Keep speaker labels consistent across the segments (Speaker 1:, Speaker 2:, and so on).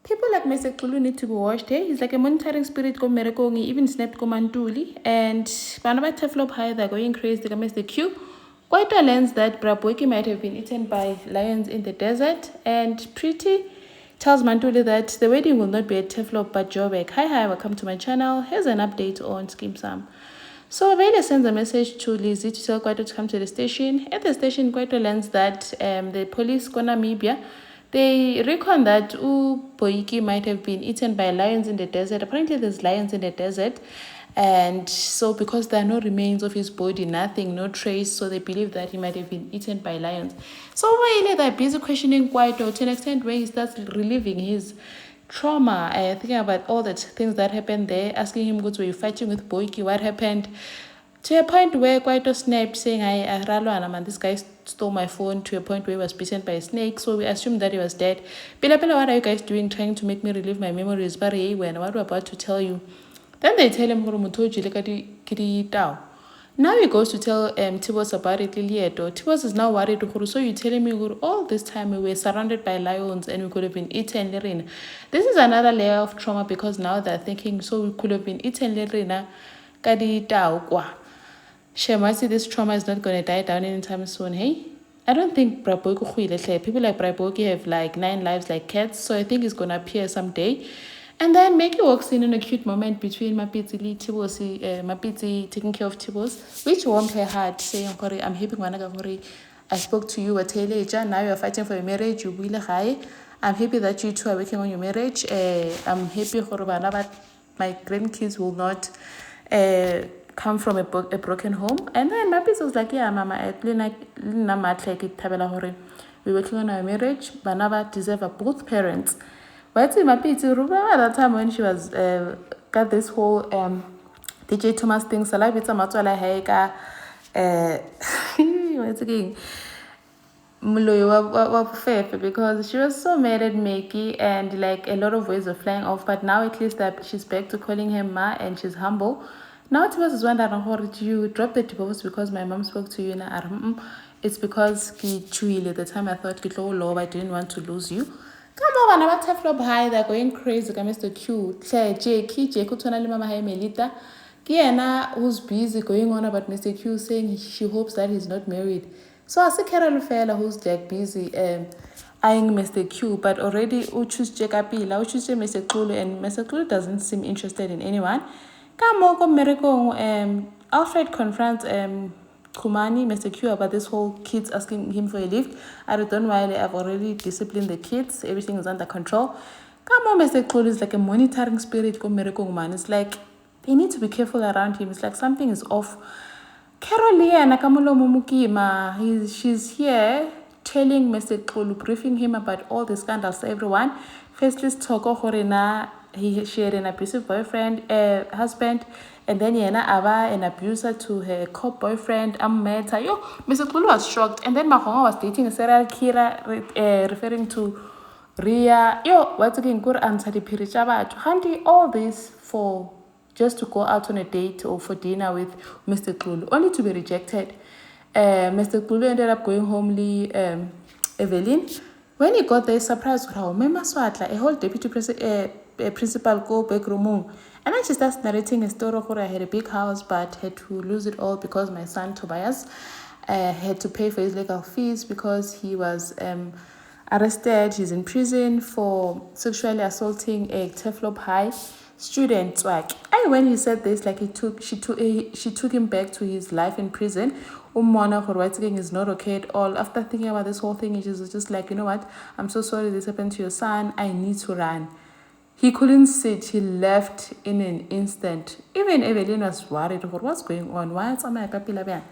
Speaker 1: People like Mr. Kulu need to be watched. Hey, he's like a monitoring spirit. Go Merekong, he even snapped Komantuli. And Banaba Teflop High, they're going crazy. They Mr. Q. Quite a lens that Braboki might have been eaten by lions in the desert. And Pretty tells Mantuli that the wedding will not be at Teflop but Joburg. Hi, welcome to my channel. Here's an update on Skim Sam. So Vela sends a message to Lizzie to tell Kwaito to come to the station. At the station, Kwaito learns that the police go Namibia. They reckon that Boiki might have been eaten by lions in the desert. Apparently, there's lions in the desert. And so because there are no remains of his body, nothing, no trace, so they believe that he might have been eaten by lions. So really, they're busy questioning Kwaito to an extent where he starts reliving his trauma, thinking about all the things that happened there, asking him, were you fighting with Boiki? What happened? To a point where Kwaito snapped, saying, man, this guy stole my phone, to a point where he was bitten by a snake, so we assumed that he was dead. Pila, what are you guys doing, trying to make me relive my memories? But hey, when what we're about to tell you. Then they tell him, now he goes to tell Tibos about it, Lilieto. Tibos is now worried, so you're telling me all this time we were surrounded by lions and we could have been eaten, Lerina. This is another layer of trauma because now they're thinking, so we could have been eaten, Lerina. Shemasi, this trauma is not going to die down anytime soon, hey? I don't think Braboki people like Braboki have like 9 lives like cats, so I think it's going to appear someday. And then Meki walks in a cute moment between Mapiti Tibosi, Mapiti taking care of Tibos, which warmed her heart, saying, I'm happy I spoke to you at now you're fighting for your marriage, you will high. I'm happy that you two are working on your marriage. I'm happy that my grandkids will not come from a broken home. And then my piece was like, yeah, mama, we're working on our marriage, but now deserve both parents. But my piece, remember at that time when she was got this whole DJ Thomas thing, so like it's a matwala haika what's again because she was so mad at Mickey and like a lot of ways of flying off, but now at least that she's back to calling him Ma and she's humble. Now Tibos is wondering, you dropped the divorce because my mom spoke to you now. It's because at the time I thought I didn't want to lose you. Come on, I'm about to high, they're going crazy. Mr. Q, Claire, J, Mama Melita. Kiana, who's busy going on about Mr. Q, saying she hopes that he's not married. So I see Carol Fella who's like busy eyeing Mr. Q, but already choose Jekapila, choose Mr. Kulu, and Mr. Kulu doesn't seem interested in anyone. Come on, Alfred confronts Kumani, Mr. Q, about this whole kids asking him for a lift. I don't know why I've already disciplined the kids. Everything is under control. Come on, Mr. Kulu is like a monitoring spirit. It's like they need to be careful around him. It's like something is off. Carolia Nakamulo Mumukima, she's here telling Mr. Kulu, briefing him about all the scandals to everyone. First, let's talk Horena. She had an abusive boyfriend, husband, and then Yena Ava, an abuser to her co-boyfriend, Ameta. Yo, Mr. Kulu was shocked. And then Mahonga was dating a serial killer, referring to Ria. Yo, what's again good answer the Pirichaba to handy all this for just to go out on a date or for dinner with Mr. Kulu, only to be rejected. Mr. Kulu ended up going homely, Evelyn. When he got there, surprised with how Mema Swatla, a whole deputy principal go back room. And then she starts narrating a story where I had a big house but had to lose it all because my son Tobias had to pay for his legal fees because he was arrested. He's in prison for sexually assaulting a Teflop High student. And when he said this, like she took him back to his life in prison. Umona Horwatzing is not okay at all. After thinking about this whole thing, he was just like, you know what? I'm so sorry this happened to your son. I need to run. He couldn't sit. He left in an instant. Even Evelyn was worried about what's going on. Why is my papilla?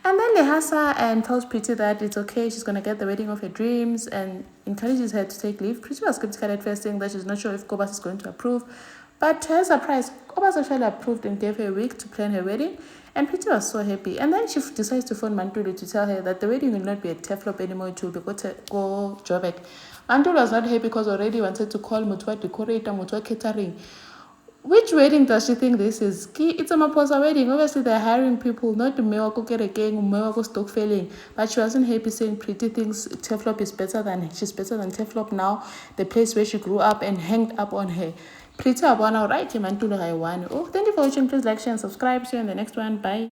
Speaker 1: And then Lehasa tells Pretty that it's okay, she's going to get the wedding of her dreams and encourages her to take leave. Pretty was skeptical at first, saying that she's not sure if Kobas is going to approve. But to her surprise, Kobas actually approved and gave her a week to plan her wedding. And Pretty was so happy. And then she decides to phone Mantuli to tell her that the wedding will not be at Teflop anymore, it will be go Joburg. Mantuli was not happy because already wanted to call Mutwa decorator, Mutwa catering. Which wedding does she think this is? It's a Maposa wedding. Obviously, they're hiring people, not the Mewako Kerekeng, Mewako Stockfelling. But she wasn't happy saying Pretty thinks Teflop is better than, she's better than Teflop now, the place where she grew up and hanged up on her. Pretty Abwana, right? Oh, thank you for watching. Please like, share, and subscribe. See you in the next one. Bye.